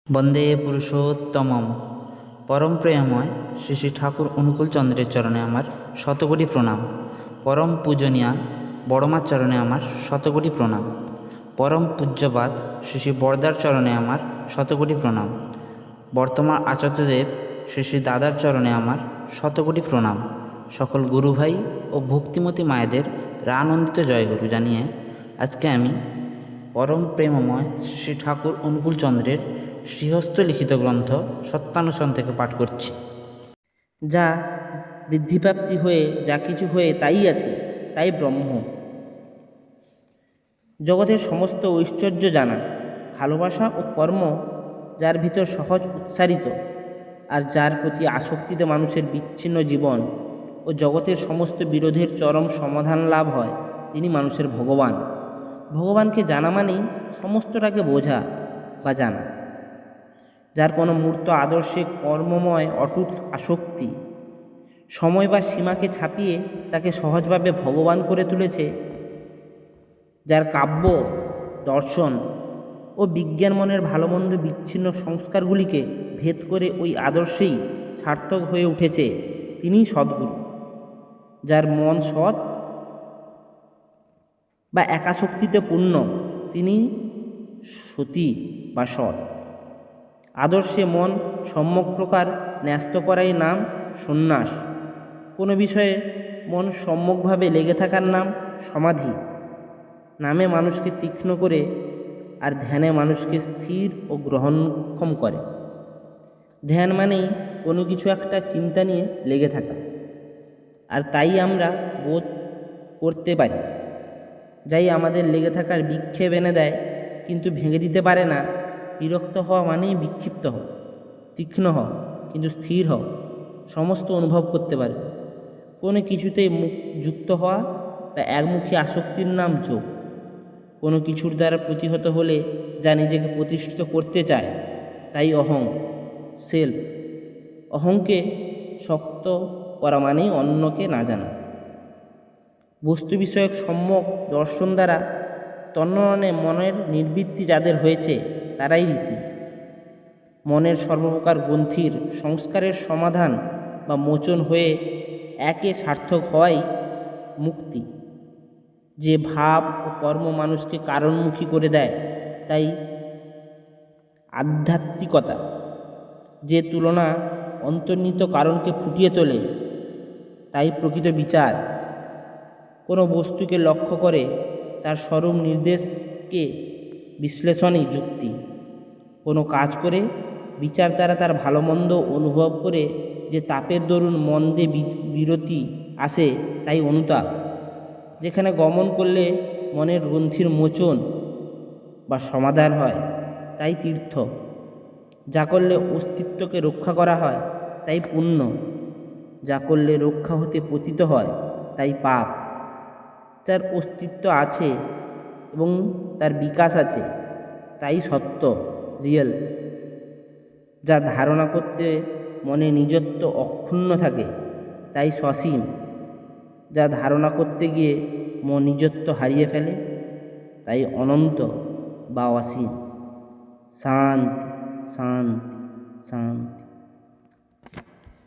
বন্দে পুরুষোত্তমম। পরম প্রেমময় শ্রী শ্রী ঠাকুর অনুকূল চন্দ্রের চরণে আমার শতকোটি প্রণাম। পরম পূজনীয়া বড়মার চরণে আমার শতকোটি প্রণাম। পরম পূজ্যপাদ শ্রী শ্রী বরদার চরণে আমার শতকোটি প্রণাম। বর্তমান আচার্যদেব শ্রী শ্রী দাদার চরণে আমার শতকোটি প্রণাম। সকল গুরুভাই ও ভক্তিমতী মায়েদের রানন্দিত জয়গুরু জানিয়ে আজকে আমি পরম প্রেমময় শ্রী শ্রী ঠাকুর অনুকূল চন্দ্রের শ্রীহস্ত লিখিত গ্রন্থ সত্যানুসরণ থেকে পাঠ করছি। যা বৃদ্ধিপ্রাপ্তি হয়ে যা কিছু হয়ে তাই আছে, তাই ব্রহ্ম। জগতের সমস্ত ঐশ্বর্য জানা, ভালোবাসা ও কর্ম যার ভিতর সহজ উচ্চারিত, আর যার প্রতি আসক্তিতে মানুষের বিচ্ছিন্ন জীবন ও জগতের সমস্ত বিরোধের চরম সমাধান লাভ হয়, তিনি মানুষের ভগবান। ভগবানকে জানা মানেই সমস্তটাকে বোঝা বা জানা। যার কোনো মূর্ত আদর্শে কর্মময় অটুট আসক্তি সময় বা সীমাকে ছাপিয়ে তাকে সহজভাবে ভগবান করে তুলেছে, যার কাব্য, দর্শন ও বিজ্ঞান মনের ভালো মন্দ বিচ্ছিন্ন সংস্কারগুলিকে ভেদ করে ওই আদর্শেই সার্থক হয়ে উঠেছে, তিনিই সদ্গুরু। যার মন সৎ বা একাশক্তিতে পূর্ণ, তিনি সতী বা সৎ। আদর্শে মন সম্যক প্রকার ন্যস্ত করাই নাম সন্ন্যাস। কোনো বিষয়ে মন সম্যকভাবে লেগে থাকার নাম সমাধি। নামে মানুষকে তীক্ষ্ণ করে, আর ধ্যানে মানুষকে স্থির ও গ্রহণক্ষম করে। ধ্যান মানেই কোনো কিছু একটা চিন্তা নিয়ে লেগে থাকা, আর তাই আমরা বোধ করতে পারি। যাই আমাদের লেগে থাকার বিক্ষেপ এনে দেয়, কিন্তু ভেঙে দিতে পারে না। বিরক্ত হওয়া মানেই বিক্ষিপ্ত হও, তীক্ষ্ণ হও, কিন্তু স্থির হও, সমস্ত অনুভব করতে পারে। কোনো কিছুতেই মুখ যুক্ত হওয়া বা একমুখী আসক্তির নাম যোগ। কোনো কিছুর দ্বারা প্রতিহত হলে যা নিজেকে প্রতিষ্ঠিত করতে চায়, তাই অহং, সেলফ। অহংকে শক্ত করা মানেই অন্যকে না জানা। বস্তু বিষয়ক সম্যক দর্শন দ্বারা তন্মনে মনের নিবৃত্তি যাদের হয়েছে, তারাই ঋষি। মনের সর্বপ্রকার গ্রন্থির সংস্কারের সমাধান বা মোচন হয়ে একে সার্থক হওয়াই মুক্তি। যে ভাব ও কর্ম মানুষকে কারণমুখী করে দেয়, তাই আধ্যাত্মিকতা। যে তুলনা অন্তর্নিহিত কারণকে ফুটিয়ে তোলে, তাই প্রকৃত বিচার। কোনো বস্তুকে লক্ষ্য করে তার স্বরূপ নির্দেশকে বিশ্লেষণই যুক্তি। কোনো কাজ করে বিচার দ্বারা তার ভালো মন্দ অনুভব করে যে তাপের দরুন মন্দে বিরতি আসে, তাই অনুতাপ। যেখানে গমন করলে মনের গ্রন্থির মোচন বা সমাধান হয়, তাই তীর্থ। যা করলে অস্তিত্বকে রক্ষা করা হয়, তাই পুণ্য। যা করলে রক্ষা হতে পতিত হয়, তাই পাপ। যার অস্তিত্ব আছে এবং তার বিকাশ আছে, তাই সত্য, রিয়েল। যা ধারণা করতে মনে নিজত্ব অক্ষুণ্ণ থাকে, তাই সসীম। যা ধারণা করতে গিয়ে মন নিজত্ব হারিয়ে ফেলে, তাই অনন্ত বা অসীম। শান্তি, শান্তি, শান্তি।